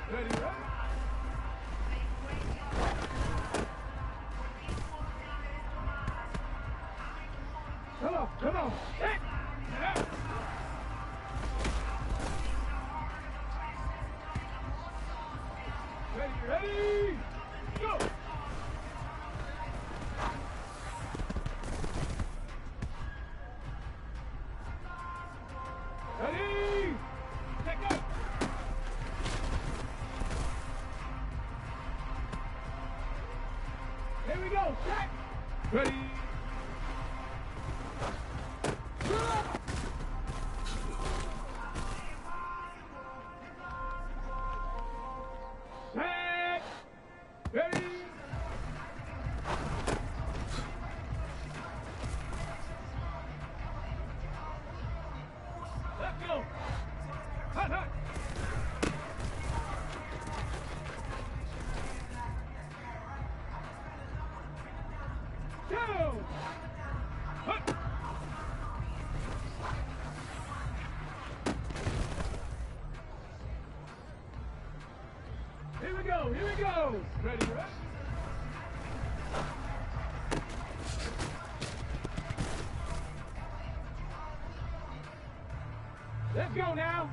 Ready, ready. Come on, come on. Hey. Ready, ready, go. Ready, take go. Here we go, set. Ready. Set. Ready. Let's go. Hot, hot. Go. Hot. Here we go, here we go. Ready, ready. Let's go now.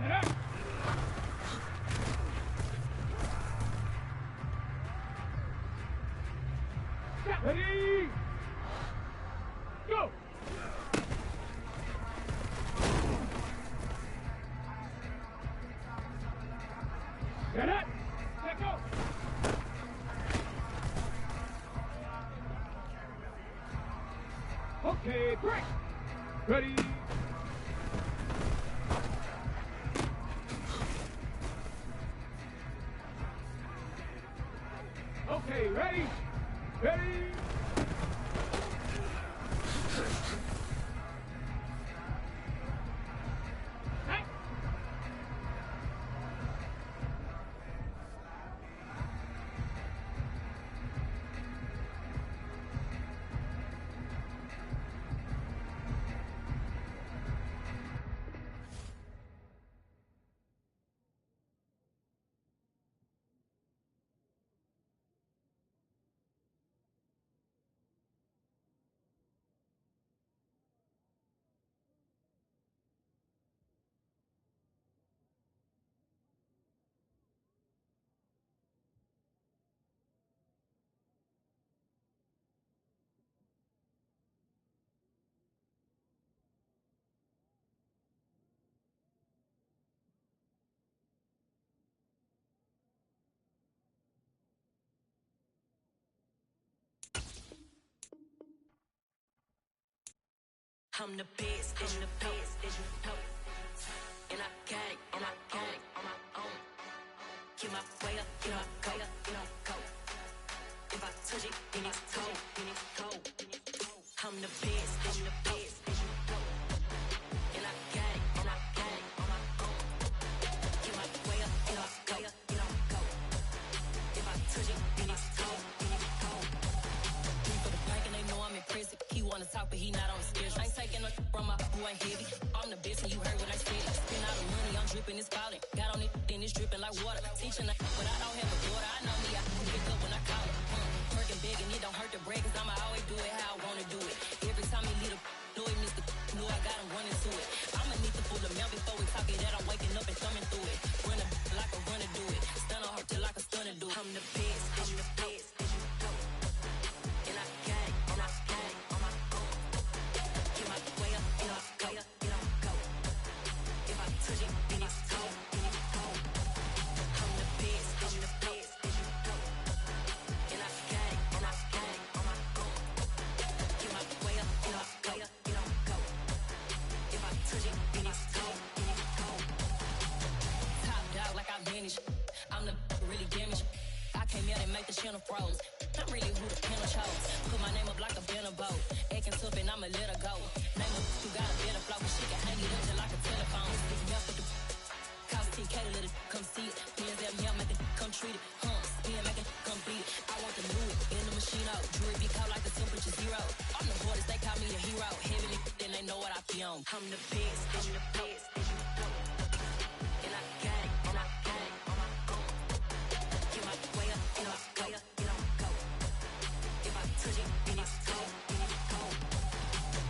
Get up. Ready. Go. Get it! Let go! Okay, break! Ready? Okay, ready? Ready? Hey! I'm the best, as you know, and I got it, on my own. Get my way up, get my go. If I touch it, then it's cold. I'm the best, as you know, and I got it, on my own. Get my way up, get my go. If I touch it, then it's cold. For the bank and they know I'm impressive. He wanna talk, but he not on the schedule. I ain't taking no from my who ain't heavy. I'm the best, and you heard what I said. Spend all the money, I'm dripping, it's falling. Got on it, then it's dripping like water. Teaching, but I don't have a daughter. I know me, I can pick up when I call her. Working big, and it don't hurt to break, cause I'ma always do it how I wanna do it. Every time he lead a know it needs to know I got him running to it. I'ma need to pull the mail before we talk it that I'm waking up and thumbing through it. Running like a runner do it. Stun on her till like a stunner do it. I'm the best, I'm the best. And I got it, on my own. Get my way up, get my go. If I touch it, then it's cold. I'm the best, I'm the best. And I got it, on my own. Get my way up, get my go. If I touch it, then it's cold. Top dog like I vanished. I'm the really damaged. I came out and make the channel froze. I'm really who the panel chose. Put my name up like a banner boat. Acting tough and I'ma let her go. Name her who got a better flow, but she can hang it up just like a telephone. It's mouth with the I'm the best, I'm the best, and I got it, and I got it. Get my way up, you know, go. If I touch it, then it's cold,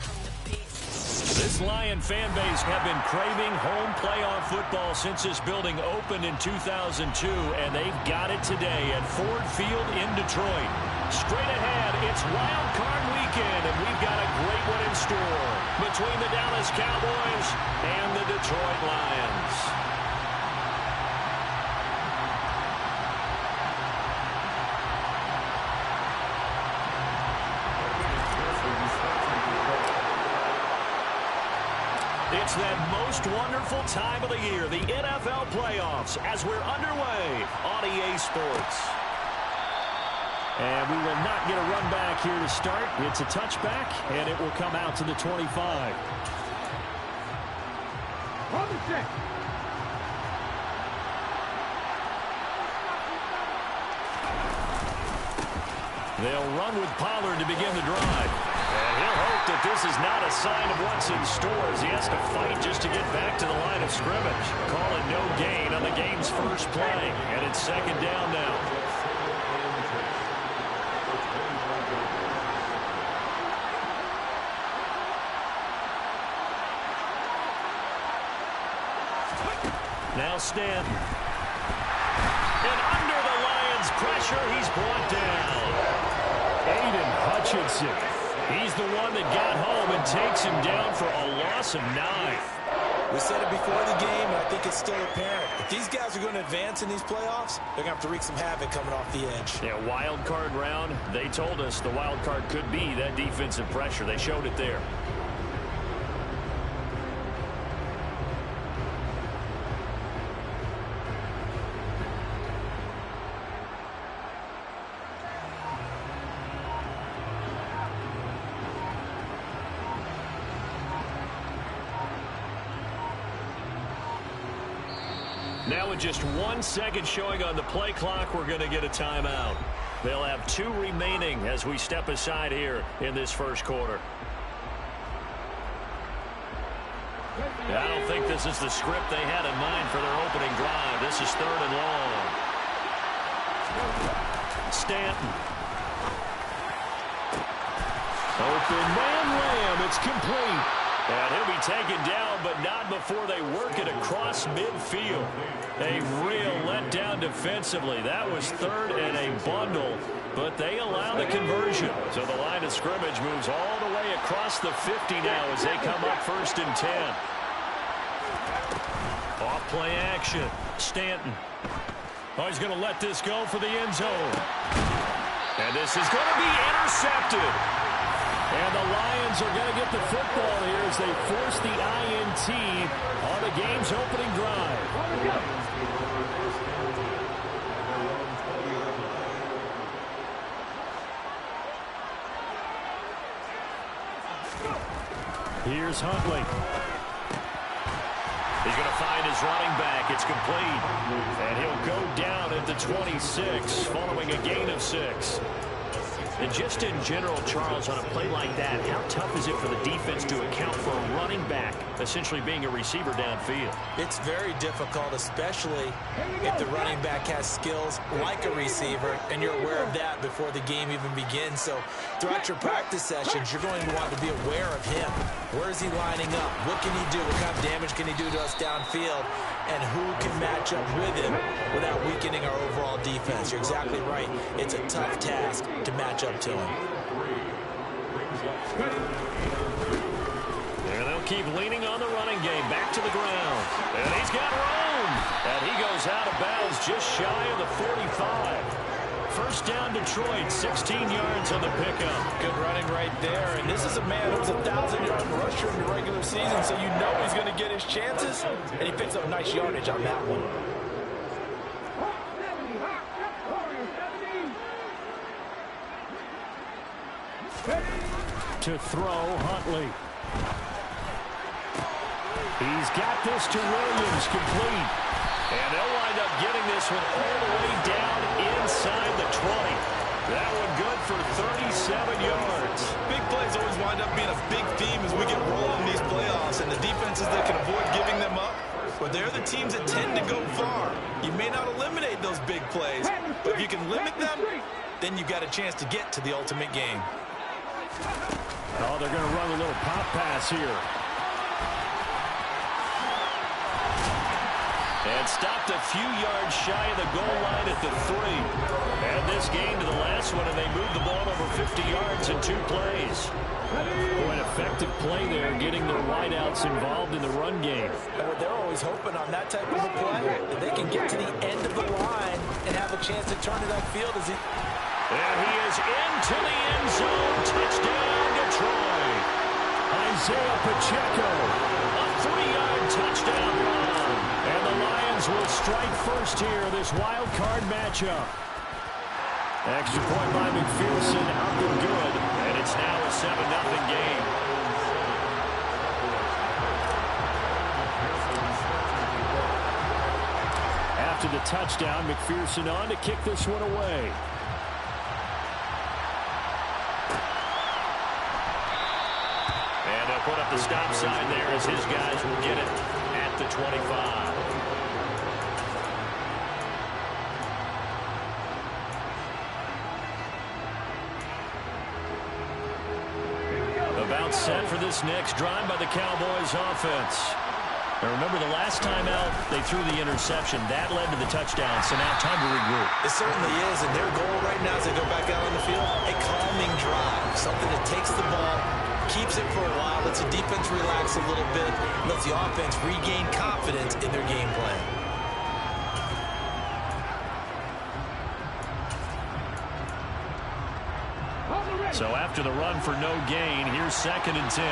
I'm the best. This Lion fan base have been craving home playoff football since this building opened in 2002, and they've got it today at Ford Field in Detroit. Straight ahead, it's Wild Card weekend, and we've got a great one in store between the Dallas Cowboys and the Detroit Lions. It's that most wonderful time of the year, the NFL playoffs, as we're underway on EA Sports. And we will not get a run back here to start. It's a touchback, and it will come out to the 25. On the set. They'll run with Pollard to begin the drive. And he'll hope that this is not a sign of what's in store as he has to fight just to get back to the line of scrimmage. Call it no gain on the game's first play. And it's second down now. Now Stanton. And under the Lions' pressure, he's brought down. Aiden Hutchinson. He's the one that got home and takes him down for a loss of 9. We said it before the game, and I think it's still apparent. If these guys are going to advance in these playoffs, they're going to have to wreak some havoc coming off the edge. Yeah, wild card round. They told us the wild card could be that defensive pressure. They showed it there. Now with just 1 second showing on the play clock, we're going to get a timeout. They'll have 2 remaining as we step aside here in this first quarter. I don't think this is the script they had in mind for their opening drive. This is 3rd and long. Stanton. Open man Lamb. It's complete. And he'll be taken down, but not before they work it across midfield. A real letdown defensively. That was 3rd and a bundle, but they allow the conversion. So the line of scrimmage moves all the way across the 50 now as they come up 1st and 10. Off play action. Stanton. Oh, he's going to let this go for the end zone. And this is going to be intercepted. And the Lions are going to get the football here as they force the INT on the game's opening drive. Here's Huntley. He's going to find his running back. It's complete. And he'll go down at the 26 following a gain of 6. And just in general, Charles, on a play like that, how tough is it for the defense to account for a running back essentially being a receiver downfield? It's very difficult, especially if the running back has skills like a receiver, and you're aware of that before the game even begins. So throughout your practice sessions, you're going to want to be aware of him. Where is he lining up? What can he do? What kind of damage can he do to us downfield? And who can match up with him without weakening our overall defense? You're exactly right. It's a tough task to match up to him. And they'll keep leaning on the running game. Back to the ground. And he's got room. And he goes out of bounds just shy of the 45. First down Detroit, 16 yards on the pickup. Good running right there. And this is a man who's a 1,000-yard rusher in the regular season, so you know he's going to get his chances. And he picks up nice yardage on that one. To throw, Huntley. He's got this to Williams, complete. And they'll wind up getting this one all the way down inside the 20. That one good for 37 yards. Big plays always wind up being a big theme as we get rolling in these playoffs, and the defenses that can avoid giving them up, but they're the teams that tend to go far. You may not eliminate those big plays, but if you can limit them, then you've got a chance to get to the ultimate game. Oh, they're going to run a little pop pass here. And stopped a few yards shy of the goal line at the 3. And this game to the last one, and they moved the ball over 50 yards in 2 plays. Oh, an effective play there, getting their wideouts involved in the run game. And what they're always hoping on that type of a play, that they can get to the end of the line and have a chance to turn it upfield as he... And he is into the end zone. Touchdown, Detroit. Isaiah Pacheco, a 3-yard touchdown run. And the Lions will strike first here, this wild card matchup. Extra point by McPherson, up and good. And it's now a 7-0 game. After the touchdown, McPherson on to kick this one away. And they'll put up the stop sign there as his guys will get it at the 25. About set for this next drive by the Cowboys offense. Now remember, the last time out, they threw the interception. That led to the touchdown, so now time to regroup. It certainly is, and their goal right now as they go back out on the field, a calming drive, something that takes the ball, keeps it for a while, lets the defense relax a little bit, lets the offense regain confidence in their game plan. So after the run for no gain, here's 2nd and 10.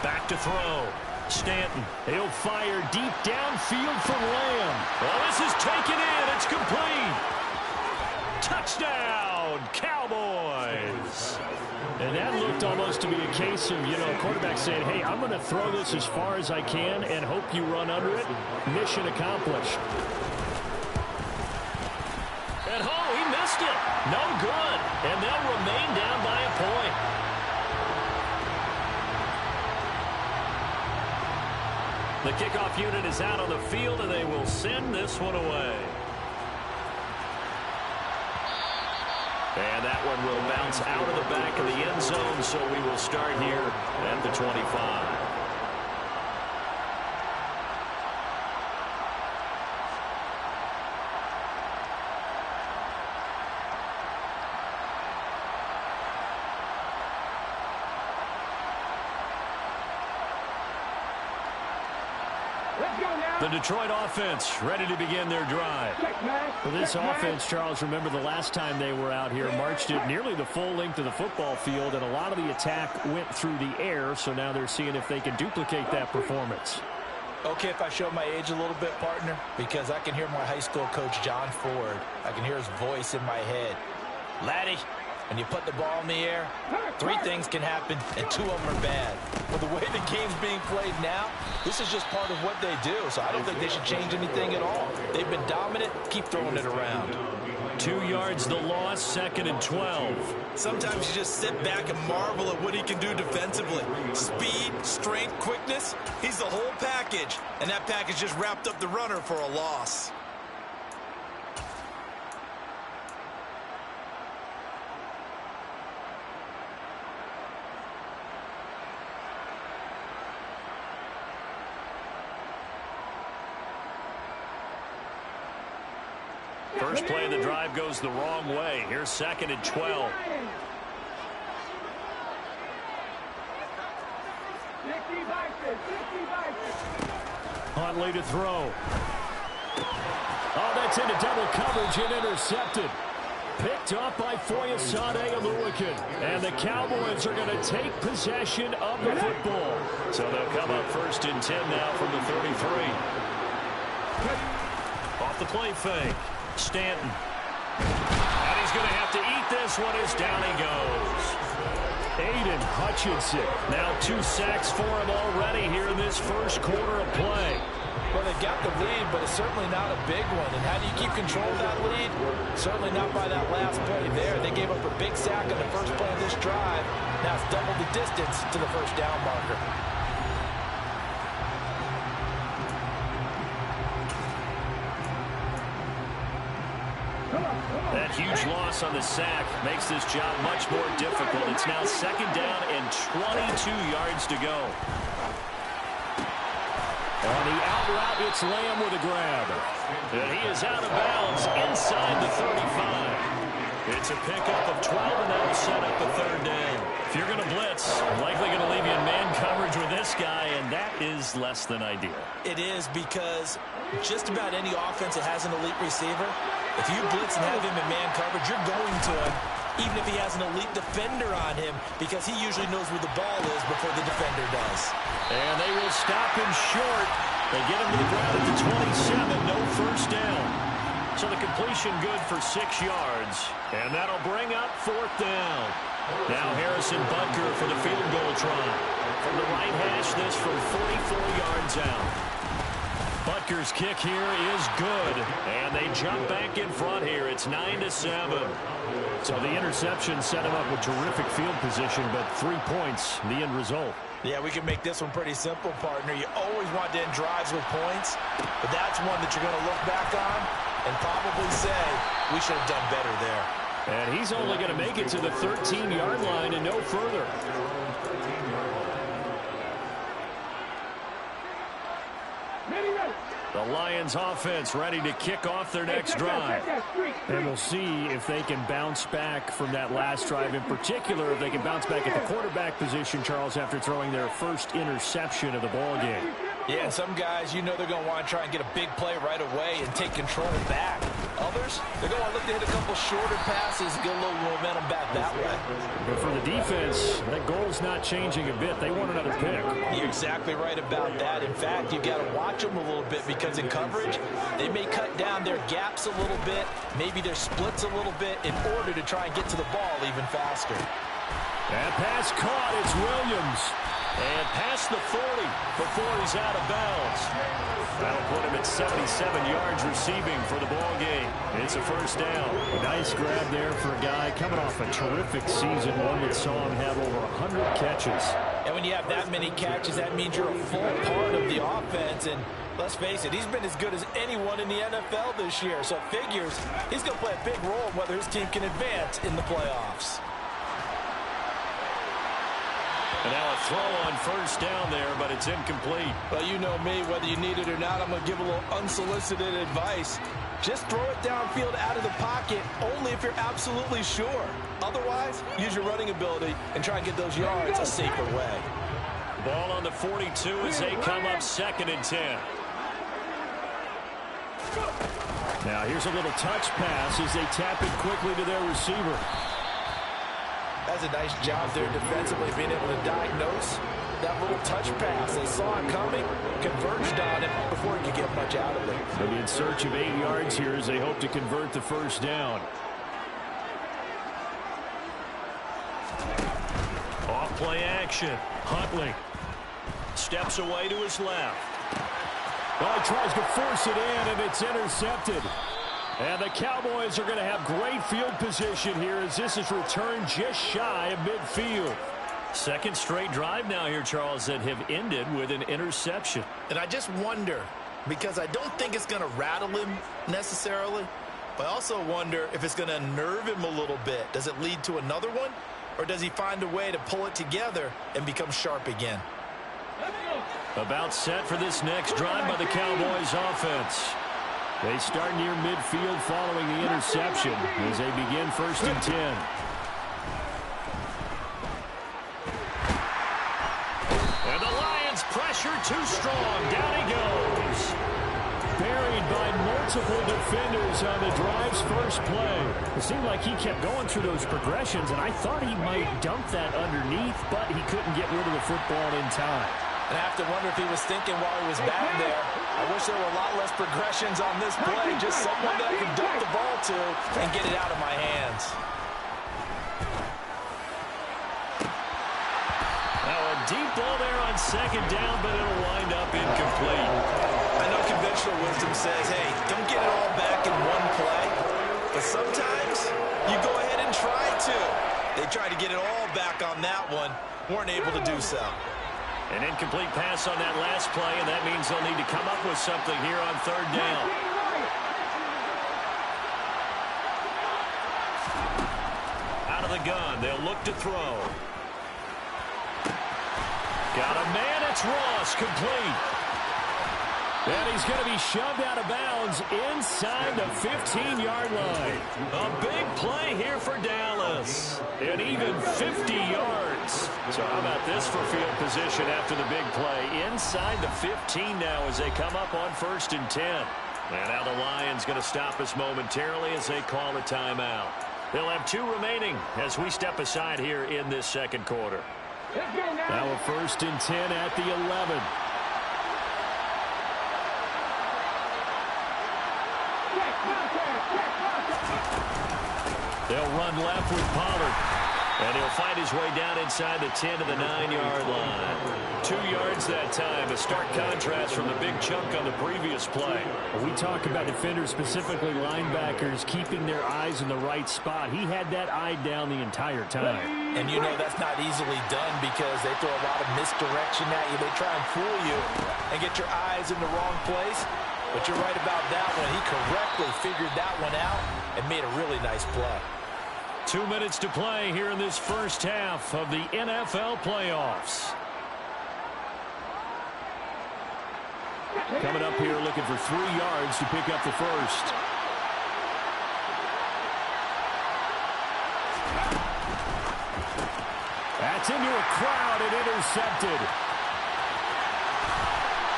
Back to throw. Stanton. He'll fire deep downfield for Lamb. Well, this is taken in. It's complete. Touchdown, Cowboys. And that looked almost to be a case of, quarterback saying, hey, I'm going to throw this as far as I can and hope you run under it. Mission accomplished. And he missed it. No good. And they'll remain down by a point. The kickoff unit is out on the field, and they will send this one away. And that one will bounce out of the back of the end zone, so we will start here at the 25. The Detroit offense ready to begin their drive. For this offense, Charles, remember the last time they were out here, marched it nearly the full length of the football field, and a lot of the attack went through the air, so now they're seeing if they can duplicate that performance. Okay, if I show my age a little bit, partner, because I can hear my high school coach, John Ford. I can hear his voice in my head. Laddie, when you put the ball in the air, 3 things can happen, and 2 of them are bad. But the way the game's being played now, this is just part of what they do, so I don't think they should change anything at all. They've been dominant. Keep throwing it around. 2 yards the loss, 2nd and 12. Sometimes you just sit back and marvel at what he can do defensively. Speed, strength, quickness, he's the whole package. And that package just wrapped up the runner for a loss. First play of the drive goes the wrong way. Here's 2nd and 12. Huntley to throw. Oh, that's into double coverage and intercepted. Picked off by Foyesade Oluwakan. And the Cowboys are going to take possession of the football. So they'll come up 1st and 10 now from the 33. Off the play fake. Stanton. And he's going to have to eat this one as down he goes. Aiden Hutchinson. Now 2 sacks for him already here in this first quarter of play. Well, they've got the lead, but it's certainly not a big one. And how do you keep control of that lead? Certainly not by that last play there. They gave up a big sack on the first play of this drive. Now it's double the distance to the first down marker. That huge loss on the sack makes this job much more difficult. It's now 2nd down and 22 yards to go. On the out route, it's Lamb with a grab. And he is out of bounds inside the 35. It's a pickup of 12, and that will set up a 3rd down. If you're going to blitz, likely going to leave you in man coverage with this guy, and that is less than ideal. It is, because just about any offense that has an elite receiver, if you blitz and have him in man coverage, you're going to him, even if he has an elite defender on him, because he usually knows where the ball is before the defender does. And they will stop him short. They get him to the ground at the 27, no first down. So the completion good for 6 yards, and that'll bring up 4th down. Now Harrison Butker for the field goal try. From the right hash, this from 44 yards out. Butker's kick here is good, and they jump back in front here. It's 9-7. So the interception set him up with terrific field position, but 3 points, the end result. Yeah, we can make this one pretty simple, partner. You always want to end drives with points, but that's one that you're going to look back on and probably say, we should have done better there. And he's only going to make it to the 13-yard line and no further. The Lions offense ready to kick off their next drive. And we'll see if they can bounce back from that last drive. In particular, if they can bounce back at the quarterback position, Charles, after throwing their first interception of the ball game. Yeah, some guys, you know they're going to want to try and get a big play right away and take control back. Others, they're going to look to hit a couple shorter passes and get a little momentum back that way. But for the defense, that goal's not changing a bit. They want another pick. You're exactly right about that. In fact, you've got to watch them a little bit, because in coverage, they may cut down their gaps a little bit, maybe their splits a little bit, in order to try and get to the ball even faster. That pass caught. It's Williams. And past the 40 before he's out of bounds. That'll put him at 77 yards receiving for the ball game. It's a first down. A nice grab there for a guy coming off a terrific season, one that saw him have over 100 catches. And when you have that many catches, that means you're a full part of the offense. And let's face it, he's been as good as anyone in the NFL this year. So it figures he's going to play a big role in whether his team can advance in the playoffs. And now a throw on first down there, but it's incomplete. Well, you know me, whether you need it or not, I'm going to give a little unsolicited advice. Just throw it downfield out of the pocket, only if you're absolutely sure. Otherwise, use your running ability and try and get those yards a safer way. Ball on the 42 as they come up 2nd and 10. Now here's a little touch pass as they tap it quickly to their receiver. That's a nice job there defensively, being able to diagnose that little touch pass. They saw it coming, converged on it before he could get much out of it. They'll be in search of 8 yards here as they hope to convert the first down. Off play action. Huntley steps away to his left. Well, he tries to force it in, and it's intercepted. And the Cowboys are going to have great field position here as this is returned just shy of midfield. 2nd straight drive now here, Charles, that have ended with an interception. And I just wonder, because I don't think it's going to rattle him necessarily, but I also wonder if it's going to unnerve him a little bit. Does it lead to another one, or does he find a way to pull it together and become sharp again? About set for this next drive by the Cowboys offense. They start near midfield following the interception as they begin 1st and 10. And the Lions pressure too strong. Down he goes. Buried by multiple defenders on the drive's first play. It seemed like he kept going through those progressions, and I thought he might dump that underneath, but he couldn't get rid of the football in time. And I have to wonder if he was thinking while he was back there, I wish there were a lot less progressions on this play, just someone that I can dump the ball to and get it out of my hands. Now a deep ball there on 2nd down, but it'll wind up incomplete. I know conventional wisdom says, hey, don't get it all back in one play. But sometimes you go ahead and try to. They tried to get it all back on that one. Weren't able to do so. An incomplete pass on that last play, and that means they'll need to come up with something here on third down. Out of the gun, they'll look to throw. Got a man, it's Ross, complete. And he's going to be shoved out of bounds inside the 15-yard line. A big play here for Dallas. And even 50 yards. So how about this for field position after the big play? Inside the 15 now as they come up on 1st and 10. And now the Lions going to stop us momentarily as they call a timeout. They'll have 2 remaining as we step aside here in this second quarter. Now a 1st and 10 at the 11. They'll run left with Pollard. And he'll find his way down inside the 10 to the 9-yard line. 2 yards that time. A stark contrast from the big chunk on the previous play. We talk about defenders, specifically linebackers, keeping their eyes in the right spot. He had that eye down the entire time. And you know that's not easily done because they throw a lot of misdirection at you. They try and fool you and get your eyes in the wrong place. But you're right about that one. He correctly figured that one out and made a really nice play. 2 minutes to play here in this first half of the NFL playoffs. Coming up here looking for 3 yards to pick up the first. That's into a crowd and intercepted.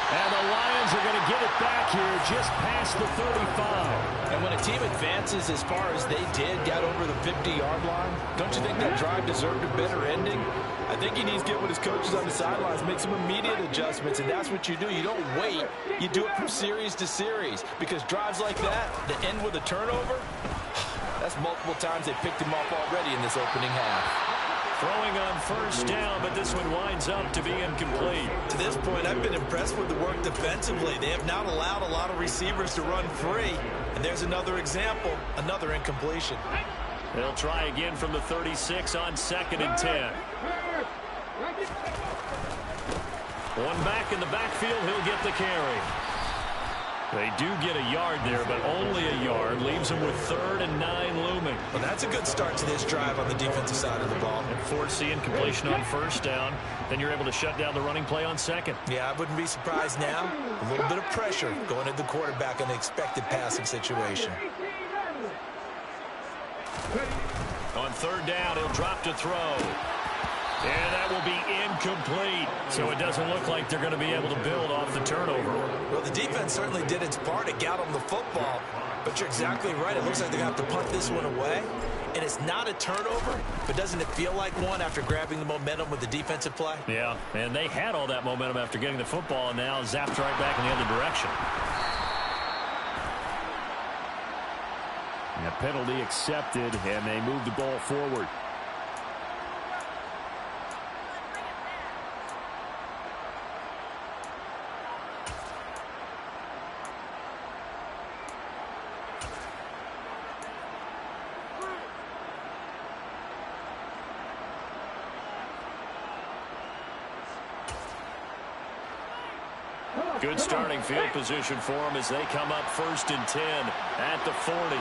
And the Lions are going to get it back here just past the 35. And when a team advances as far as they did, got over the 50-yard line, don't you think that drive deserved a better ending? I think he needs to get with his coaches on the sidelines, make some immediate adjustments, and that's what you do. You don't wait. You do it from series to series because drives like that, that end with a turnover, that's multiple times they picked him off already in this opening half. Throwing on 1st down, but this one winds up to be incomplete. To this point, I've been impressed with the work defensively. They have not allowed a lot of receivers to run free. And there's another example, another incompletion. They'll try again from the 36 on 2nd and 10. One back in the backfield, he'll get the carry. They do get a yard there, but only a yard. Leaves them with 3rd and 9 looming. Well, that's a good start to this drive on the defensive side of the ball. And force the incompletion on 1st down. Then you're able to shut down the running play on 2nd. Yeah, I wouldn't be surprised now. A little bit of pressure going at the quarterback in the expected passing situation. On 3rd down, he'll drop to throw. And that will be incomplete. So it doesn't look like they're going to be able to build off the turnover. Well, the defense certainly did its part. It got them the football. But you're exactly right. It looks like they're going to have to punt this one away. And it's not a turnover, but doesn't it feel like one after grabbing the momentum with the defensive play? Yeah, and they had all that momentum after getting the football and now zapped right back in the other direction. And a penalty accepted, and they move the ball forward. Good starting field position for them as they come up 1st and 10 at the 40.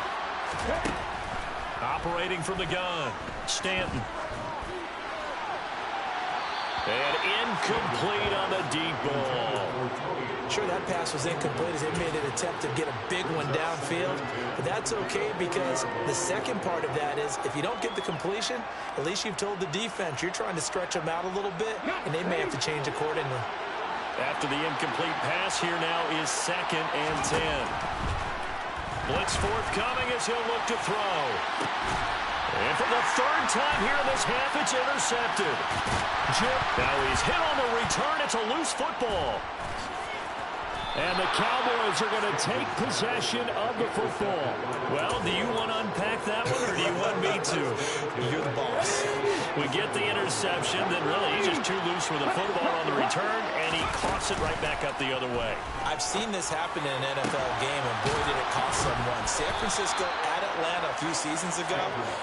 Operating from the gun, Stanton. And incomplete on the deep ball. Sure, that pass was incomplete as they made an attempt to get a big one downfield. But that's okay because the second part of that is if you don't get the completion, at least you've told the defense you're trying to stretch them out a little bit, and they may have to change accordingly. After the incomplete pass, here now is 2nd and 10. Blitz forthcoming as he'll look to throw. And for the 3rd time here in this half, it's intercepted. Now he's hit on the return. It's a loose football. And the Cowboys are going to take possession of the football. Well, do you want to unpack that one, or do you want me to? You're the boss. We get the interception, then really he's just too loose with the football on the return, and he coughs it right back up the other way. I've seen this happen in an NFL game, and boy, did it cost someone. San Francisco at Atlanta a few seasons ago.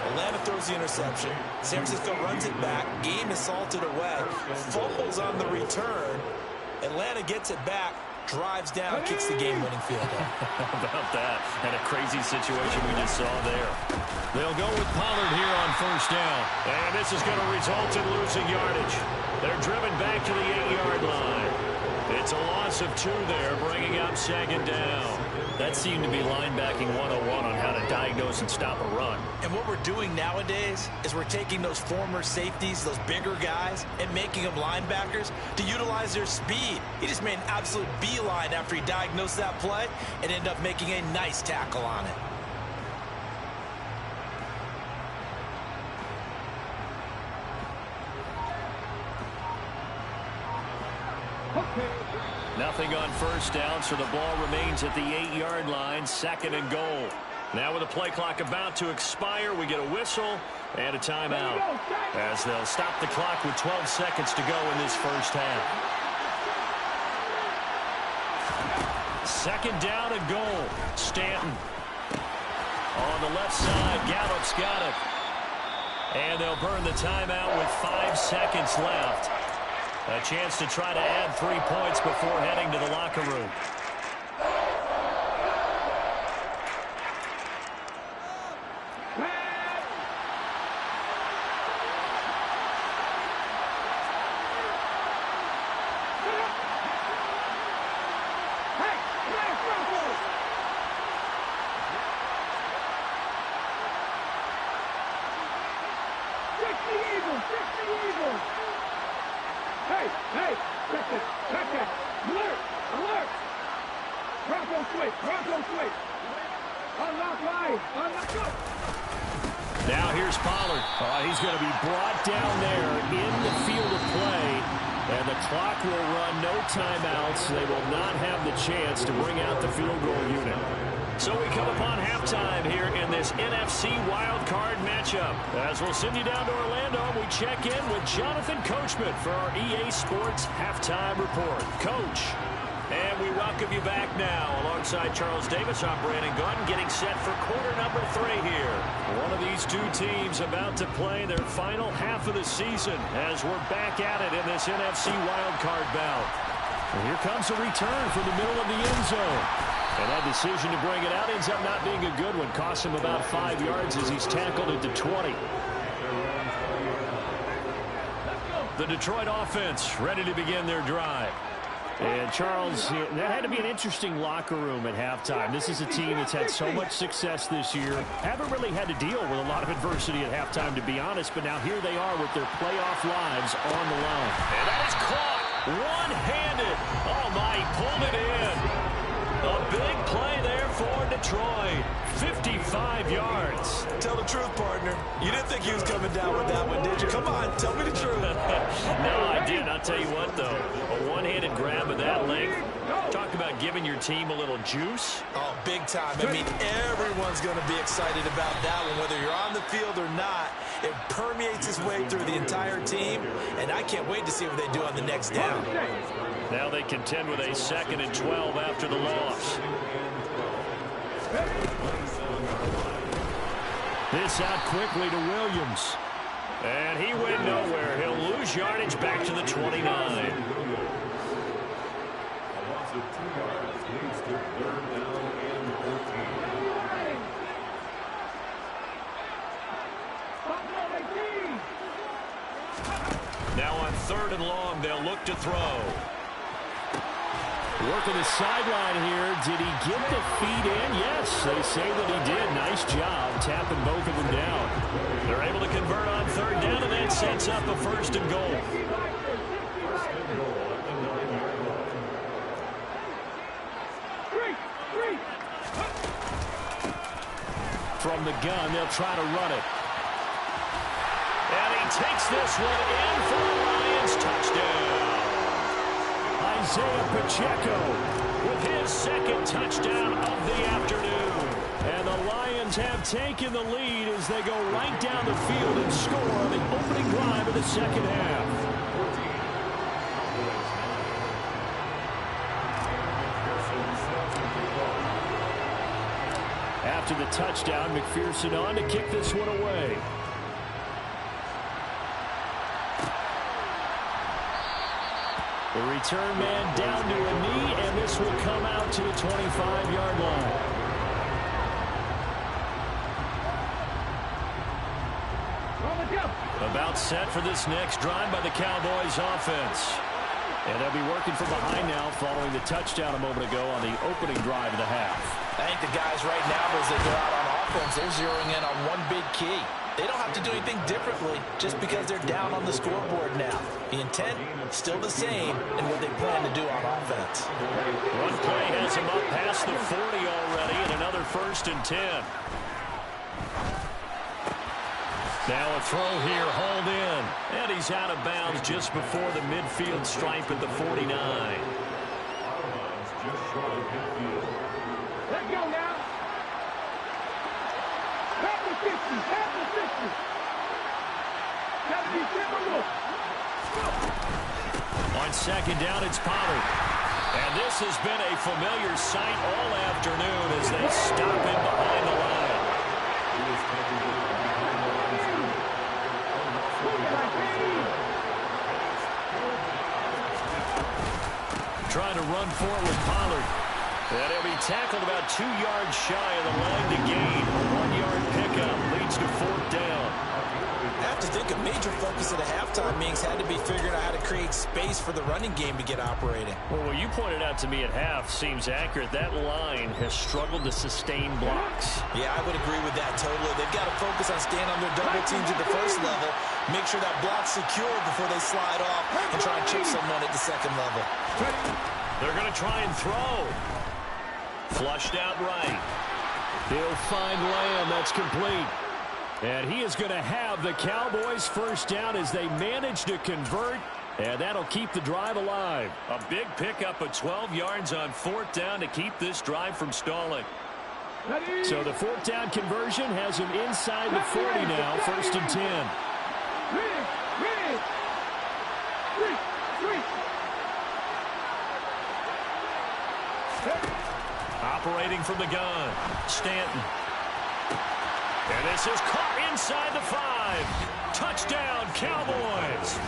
Atlanta throws the interception. San Francisco runs it back. Game is salted away. Fumbles on the return. Atlanta gets it back. Drives down, kicks the game-winning field goal. How about that? And a crazy situation we just saw there. They'll go with Pollard here on first down. And this is going to result in losing yardage. They're driven back to the 8-yard line. It's a loss of 2 there, bringing up second down. That seemed to be linebacking 101 on how to diagnose and stop a run. And what we're doing nowadays is we're taking those former safeties, those bigger guys, and making them linebackers to utilize their speed. He just made an absolute beeline after he diagnosed that play and ended up making a nice tackle on it. Nothing on first down, so the ball remains at the 8-yard line, second and goal. Now with the play clock about to expire, we get a whistle and a timeout, as they'll stop the clock with 12 seconds to go in this first half. Second down and goal. Stanton on the left side. Gallup's got it. And they'll burn the timeout with 5 seconds left. A chance to try to add 3 points before heading to the locker room. Hey, check it. Alert. Bronco switch. Unlock line. Go. Now here's Pollard. He's going to be brought down there in the field of play. And the clock will run, no timeouts. They will not have the chance to bring out the field goal unit. So we come upon halftime here in this NFC Wildcard matchup. As we'll send you down to Orlando, we check in with Jonathan Coachman for our EA Sports Halftime Report. Coach, and we welcome you back now. Alongside Charles Davis, I'm Brandon Gunn, getting set for quarter number 3 here. One of these two teams about to play their final half of the season as we're back at it in this NFC Wildcard bout. And here comes a return from the middle of the end zone. And that decision to bring it out ends up not being a good one. Costs him about 5 yards as he's tackled at the 20. The Detroit offense ready to begin their drive. And Charles, that had to be an interesting locker room at halftime. This is a team that's had so much success this year. Haven't really had to deal with a lot of adversity at halftime, to be honest. But now here they are with their playoff lives on the line. And that is caught one-handed. Oh, my, he pulled it in. A big play there for Detroit. 55 yards. Tell the truth, partner. You didn't think he was coming down with that one, did you? Come on, tell me the truth. No, I didn't. I'll tell you what, though. A one-handed grab of that length. Talk about giving your team a little juice. Oh, big time. I mean, everyone's going to be excited about that one, whether you're on the field or not. It permeates its way through the entire team, and I can't wait to see what they do on the next down. Now they contend with a 2nd and 12 after the loss. This out quickly to Williams. And he went nowhere. He'll lose yardage back to the 29. Now on 3rd and long, they'll look to throw. Working the sideline here. Did he get the feet in? Yes, they say that he did. Nice job tapping both of them down. They're able to convert on 3rd down, and that sets up a 1st and goal. From the gun, they'll try to run it. And he takes this one in for a Lions touchdown. Isaiah Pacheco with his second touchdown of the afternoon. And the Lions have taken the lead as they go right down the field and score on the opening drive of the second half. After the touchdown, McPherson on to kick this one away. The return man down to a knee, and this will come out to the 25-yard line. About set for this next drive by the Cowboys offense. And they'll be working from behind now following the touchdown a moment ago on the opening drive of the half. I think the guys right now, as they go out on offense, they're zeroing in on one big key. They don't have to do anything differently just because they're down on the scoreboard now. The intent, still the same in what they plan to do on offense. One play has him up past the 40 already, and another 1st and 10. Now a throw here, hauled in. And he's out of bounds just before the midfield stripe at the 49. Let's go now. Tap the 50. Tap the 50. Gotta be simple. On second down, it's Pollard. And this has been a familiar sight all afternoon as they stop him behind the line. Trying to run forward with Pollard. And he'll be tackled about 2 yards shy of the line to gain. A 1-yard pickup leads to 4th down. I have to think a major focus at a halftime means had to be figuring out how to create space for the running game to get operating. Well, what you pointed out to me at half seems accurate. That line has struggled to sustain blocks. Yeah, I would agree with that totally. They've got to focus on staying on their double teams at the first level, make sure that block's secure before they slide off and try and chip someone at the second level. They're going to try and throw. Flushed out right. He'll find Lamb. That's complete. And he is going to have the Cowboys' first down as they manage to convert. And that'll keep the drive alive. A big pickup of 12 yards on 4th down to keep this drive from stalling. So the 4th down conversion has him inside the 40 now. 1st and 10. Operating from the gun, Stanton. And this is caught inside the 5. Touchdown, Cowboys.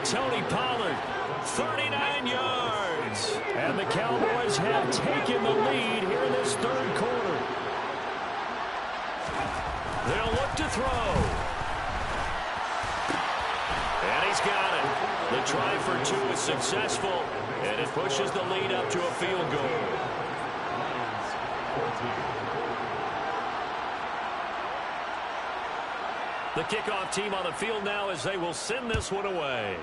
Tony Pollard, 39 yards. And the Cowboys have taken the lead here in this 3rd quarter. They'll look to throw. And he's got it. The try for 2 is successful, and it pushes the lead up to a field goal. The kickoff team on the field now as they will send this one away.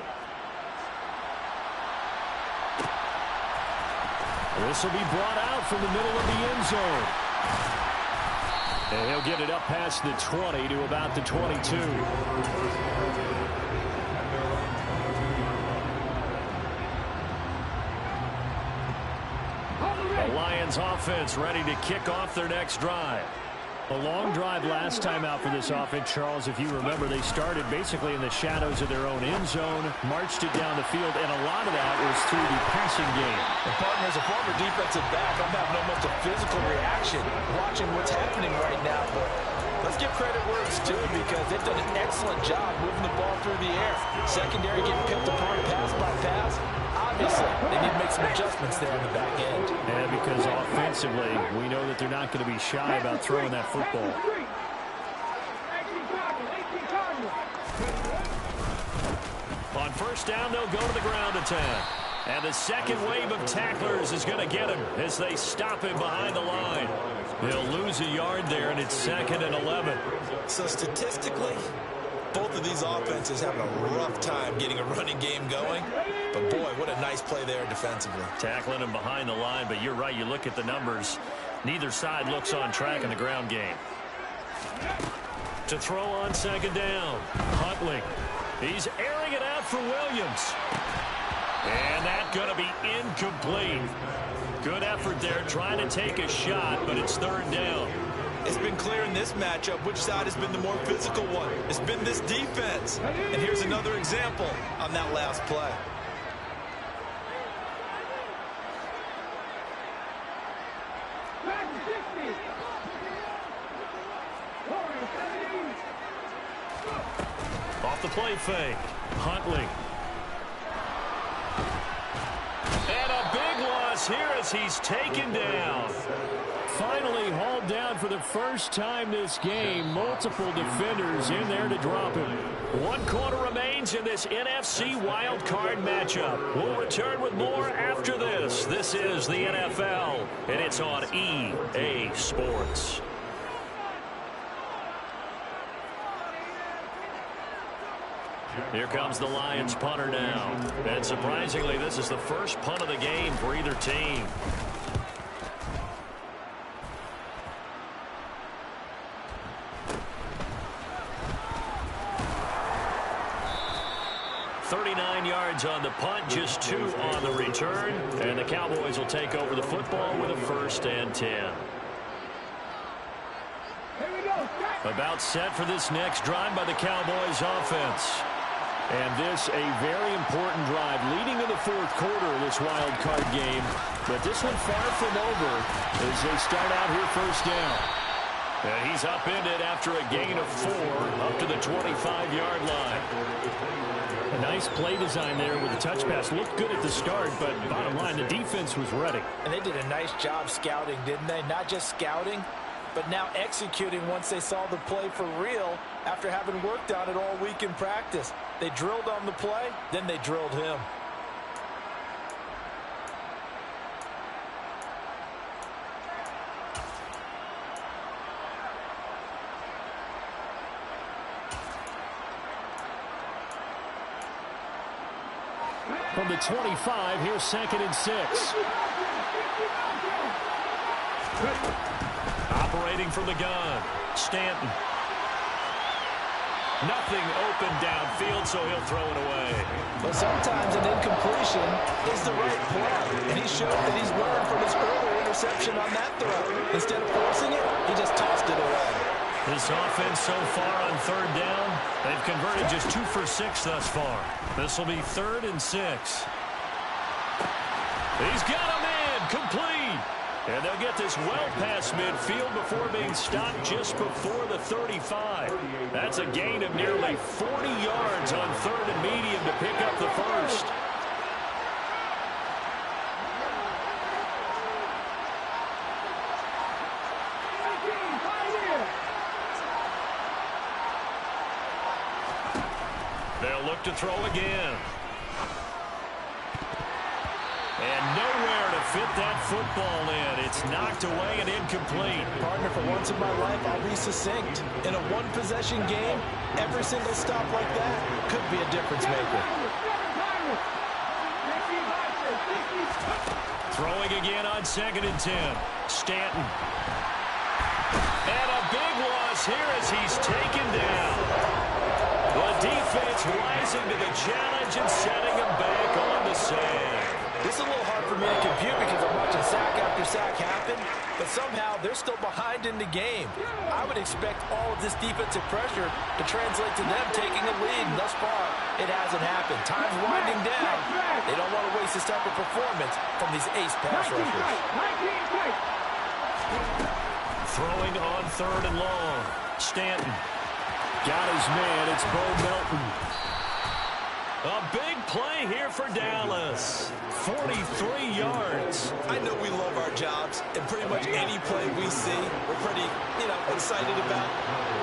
This will be brought out from the middle of the end zone. And he'll get it up past the 20 to about the 22. The Lions offense ready to kick off their next drive. A long drive last time out for this offense, Charles. If you remember, they started basically in the shadows of their own end zone, marched it down the field, and a lot of that was through the passing game. And partner, as a former defensive back, I'm having almost a physical reaction watching what's happening right now. But let's give credit where it's due because they've done an excellent job moving the ball through the air. Secondary getting picked apart pass by pass. Obviously, they need to make some adjustments there on the back end. And because offensively, we know that they're not going to be shy about throwing that football. On 1st down, they'll go to the ground attack. And the second wave of tacklers is going to get him as they stop him behind the line. They'll lose a yard there, and it's 2nd and 11. So statistically, both of these offenses having a rough time getting a running game going. But, boy, what a nice play there defensively. Tackling him behind the line, but you're right. You look at the numbers. Neither side looks on track in the ground game. To throw on 2nd down. Huntley. He's airing it out for Williams. And that's going to be incomplete. Good effort there trying to take a shot, but it's third down. It's been clear in this matchup which side has been the more physical one. It's been this defense. And here's another example on that last play. Off the play fake. Huntley. And a big loss here as he's taken down. Finally hauled down for the first time this game. Multiple defenders in there to drop him. 1 quarter remains in this NFC Wildcard matchup. We'll return with more after this. This is the NFL, and it's on EA Sports. Here comes the Lions punter now. And surprisingly, this is the first punt of the game for either team. Yards on the punt, just 2 on the return, and the Cowboys will take over the football with a 1st and 10. About set for this next drive by the Cowboys offense. And this a very important drive leading to the 4th quarter of this wild card game. But this one far from over as they start out here 1st down. And he's upended after a gain of 4 up to the 25-yard line. A nice play design there with the touch pass. Looked good at the start, but bottom line, the defense was ready. And they did a nice job scouting, didn't they? Not just scouting, but now executing once they saw the play for real after having worked on it all week in practice. They drilled on the play, then they drilled him. From the 25, here's 2nd and 6. Operating from the gun, Stanton. Nothing open downfield, so he'll throw it away. But sometimes an incompletion is the right play. And he showed that he's learned from his earlier interception on that throw. Instead of forcing it, he just tossed it away. This offense so far on 3rd down, they've converted just 2 for 6 thus far. This will be 3rd and 6. He's got him in, complete. And they'll get this well past midfield before being stopped just before the 35. That's a gain of nearly 40 yards on 3rd and medium to pick up the 1st. They'll look to throw again. And nowhere to fit that football in. It's knocked away and incomplete. Partner, for once in my life, I'll be succinct. In a one-possession game, every single stop like that could be a difference maker. Throwing again on 2nd and 10. Stanton. And a big loss here as he's taken down. The defense rising to the challenge and setting him back on the sand. This is a little hard for me to compute because I'm watching sack after sack happen, but somehow they're still behind in the game. I would expect all of this defensive pressure to translate to them taking a lead, and thus far, it hasn't happened. Time's winding down. They don't want to waste this type of performance from these ace pass rushers. Throwing on 3rd and long. Stanton. Got his man. It's Bo Melton. A big play here for Dallas. 43 yards. I know we love our jobs, and pretty much any play we see, we're pretty, excited about.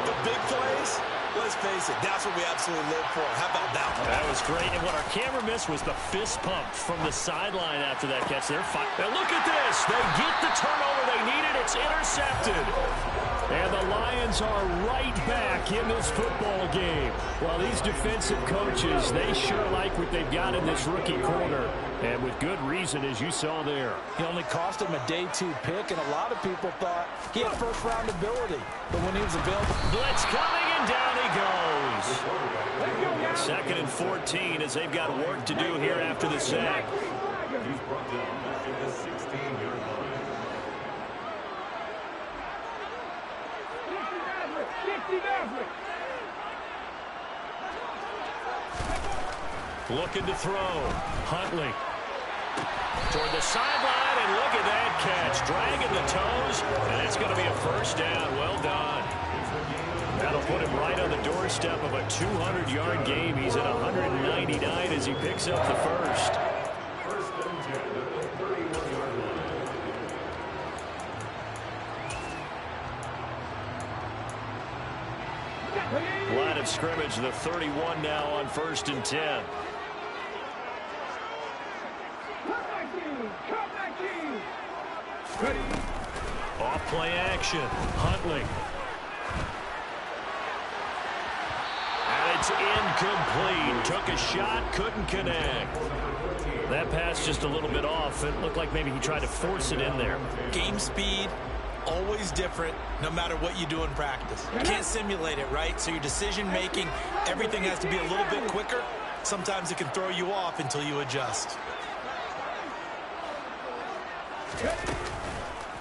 The big plays, let's face it, that's what we absolutely live for. How about that one? That was great, and what our camera missed was the fist pump from the sideline after that catch. They're fine. Now look at this. They get the turnover they needed. It's intercepted. And the Lions are right back in this football game. Well, these defensive coaches, they sure like what they've got in this rookie corner. And with good reason, as you saw there. He only cost him a day 2 pick, and a lot of people thought he had first-round ability. But when he was available... Blitz coming, and down he goes. carries. 2nd and 14 as they've got work to do here after the sack. He's brought down at the 16-yard line. Looking to throw. Huntley. Toward the sideline, and look at that catch. Dragging the toes, and it's going to be a first down. Well done. That'll put him right on the doorstep of a 200-yard game. He's at 199 as he picks up the first. First and 10 at the 31-yard line. Line of scrimmage, the 31 now on 1st and 10. Off play action. Huntley. And it's incomplete. Took a shot, couldn't connect. That pass just a little bit off. It looked like maybe he tried to force it in there. Game speed, always different, no matter what you do in practice. You can't simulate it, right? So your decision-making, everything has to be a little bit quicker. Sometimes it can throw you off until you adjust.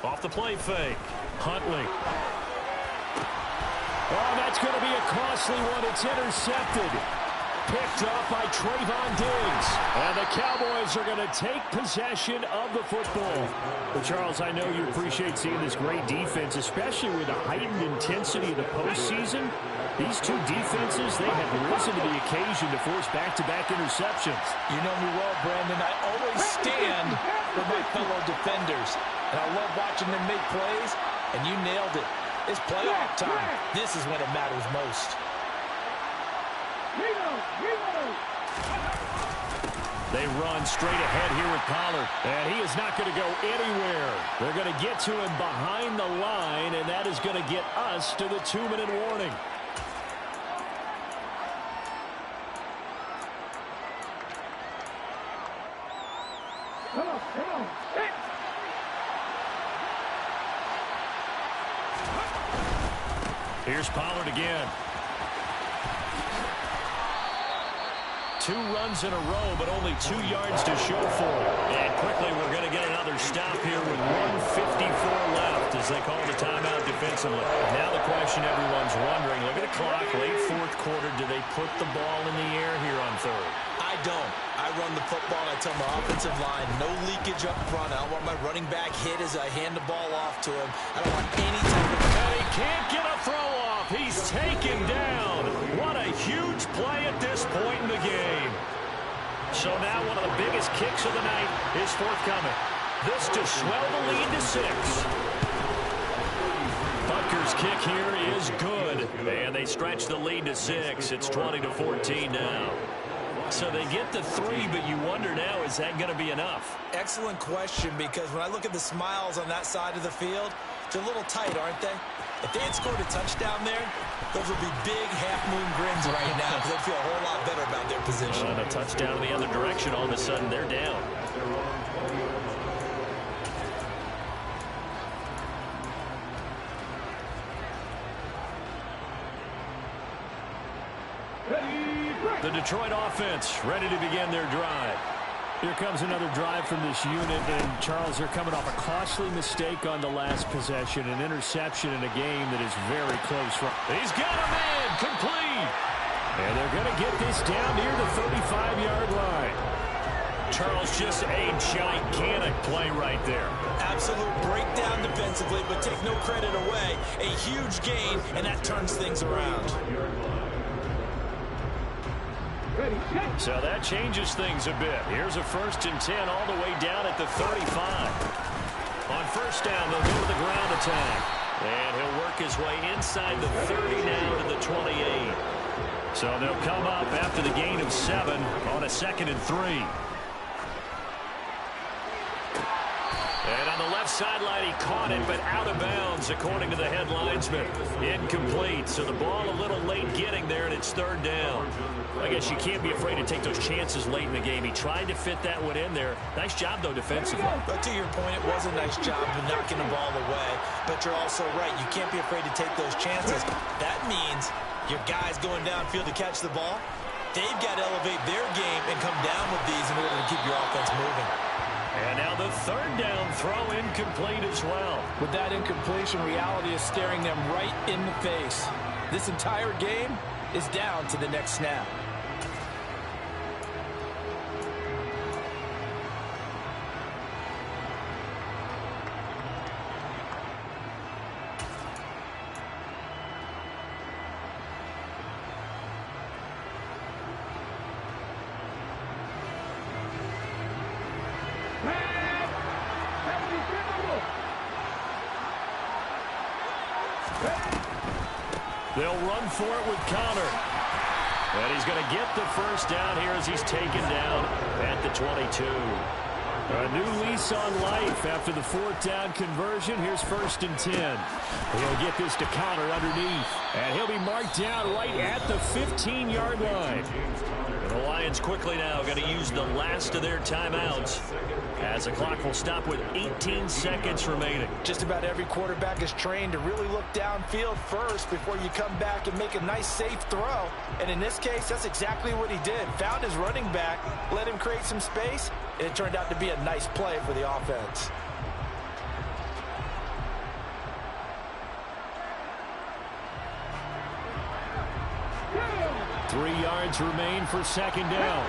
Off the play fake. Huntley. Oh, that's going to be a costly one. It's intercepted. Picked up by Trayvon Diggs. And the Cowboys are going to take possession of the football. Well, Charles, I know you appreciate seeing this great defense, especially with the heightened intensity of the postseason. These two defenses, they have risen to the occasion to force back-to-back interceptions. You know me well, Brandon. I always stand with my fellow defenders. And I love watching them make plays, and you nailed it. It's playoff time. This is when it matters most. They run straight ahead here with Pollard. And he is not going to go anywhere. They're going to get to him behind the line, and that is going to get us to the 2-minute warning. Come on. Here's Pollard again. 2 runs in a row, but only 2 yards to show for it. And quickly, we're going to get another stop here with 1:54 left as they call the timeout defensively. Now the question everyone's wondering, look at the clock, late 4th quarter, do they put the ball in the air here on 3rd? I don't. I run the football, and I tell my offensive line, no leakage up front. I don't want my running back hit as I hand the ball off to him. I don't want any type of... And he can't get a throw off. He's taken down. What a huge play at this point in the game. So now one of the biggest kicks of the night is forthcoming. This to swell the lead to 6. Butker's kick here is good. And they stretch the lead to 6. It's 20-14 now. So they get the 3, but you wonder now, is that going to be enough? Excellent question, because when I look at the smiles on that side of the field, they're a little tight, aren't they? If they had scored a touchdown there, those would be big half-moon grins right now, because they'd feel a whole lot better about their position. And a touchdown in the other direction, all of a sudden they're down. The Detroit offense ready to begin their drive. Here comes another drive from this unit, and Charles, they're coming off a costly mistake on the last possession, an interception in a game that is very close. He's got a man, complete. And they're going to get this down near the 35-yard line. Charles, just a gigantic play right there. Absolute breakdown defensively, but take no credit away. A huge gain, and that turns things around. So that changes things a bit. Here's a 1st and 10 all the way down at the 35. On 1st down, they'll go to the ground attack. And he'll work his way inside the 30 now to the 28. So they'll come up after the gain of 7 on a 2nd and 3. And on the left sideline, he caught it, but out of bounds, according to the head linesman. Incomplete. So the ball a little late getting there, and it's third down. I guess you can't be afraid to take those chances late in the game. He tried to fit that one in there. Nice job, though, defensively. But to your point, it was a nice job of knocking the ball away. But you're also right. You can't be afraid to take those chances. That means your guys going downfield to catch the ball, they've got to elevate their game and come down with these in order to keep your offense moving. And now the third down throw incomplete as well. With that incompletion, reality is staring them right in the face. This entire game is down to the next snap. They'll run for it with Connor. And he's going to get the first down here as he's taken down at the 22. A new lease on life after the fourth down conversion. Here's 1st and 10. He'll get this to Connor underneath. And he'll be marked down right at the 15-yard line. And the Lions quickly now going to use the last of their timeouts as the clock will stop with 18 seconds remaining. Just about every quarterback is trained to really look downfield first before you come back and make a nice, safe throw. And in this case, that's exactly what he did. Found his running back, let him create some space, and it turned out to be a nice play for the offense. Three yards remain for second down.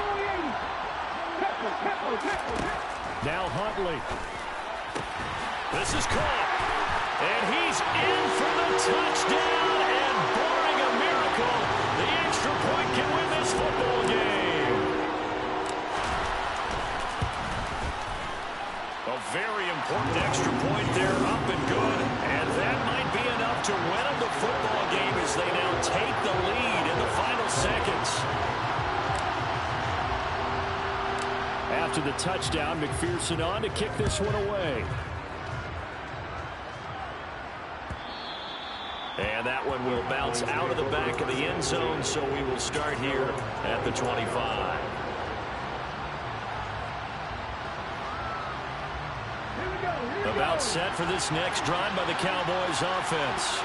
Now Huntley. This is caught. And he's in for the touchdown. And barring a miracle, the extra point can win this football game. A very important extra point there, up and good. And that might be enough to win them the football game as they now take the lead in the final seconds. After the touchdown, McPherson on to kick this one away. And that one will bounce out of the back of the end zone, so we will start here at the 25. About set for this next drive by the Cowboys offense.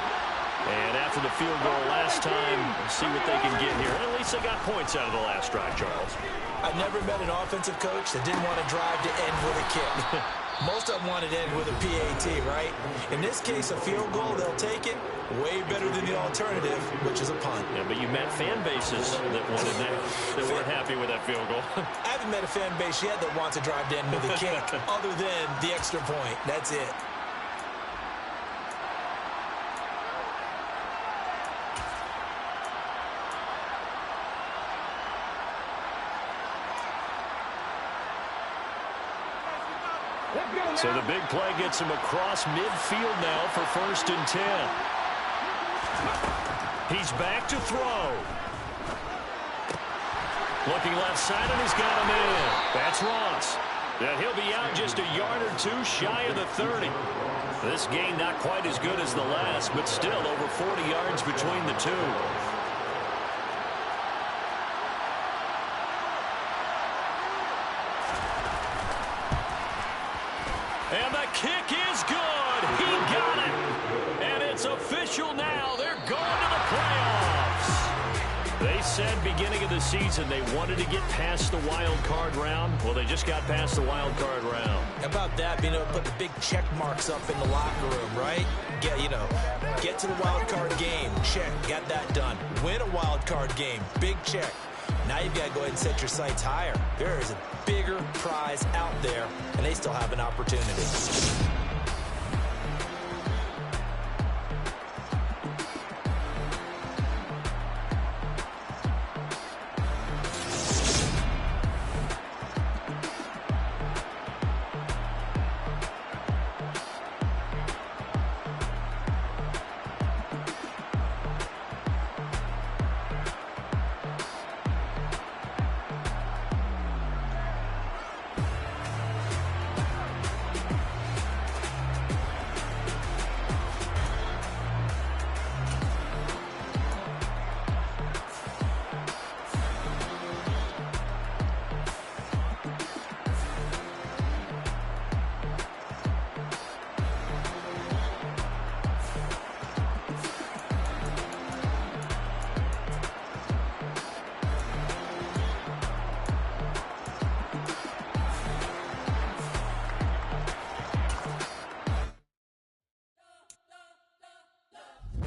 And after the field goal last time, see what they can get here. At least they got points out of the last drive, Charles. I've never met an offensive coach that didn't want to drive to end with a kick. Most of them wanted to end with a PAT, right? In this case, a field goal, they'll take it. Way better than the alternative, which is a punt. Yeah, but you met fan bases that wanted that weren't happy with that field goal. I haven't met a fan base yet that wants to drive to end with a kick, other than the extra point. That's it. So the big play gets him across midfield now for 1st and 10. He's back to throw. Looking left side, and he's got him in. That's Ross. And he'll be out just a yard or two shy of the 30. This game not quite as good as the last, but still over 40 yards between the two. And the kick is good. He got it. And it's official now. They're going to the playoffs. They said beginning of the season they wanted to get past the wild card round. Well, they just got past the wild card round. How about that, being able to put the big check marks up in the locker room, right? Get to the wild card game. Check. Got that done. Win a wild card game. Big check. Now you've got to go ahead and set your sights higher. There is a bigger prize out there, and they still have an opportunity.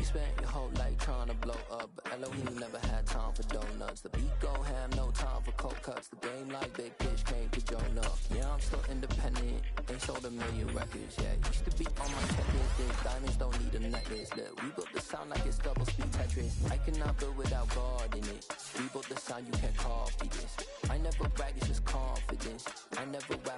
spent your whole life trying to blow up, but Elohim never had time for donuts. The beat go ham, no time for cold cuts. The game like Big Pitch came to Jonah. Yeah, I'm still independent, ain't sold a million records. Yeah, used to be on my checklist. These diamonds don't need a necklace. Look, we built the sound like it's double speed Tetris. I cannot build without God in it. We built the sound, you can't copy this. I never brag, it's just confidence. I never rap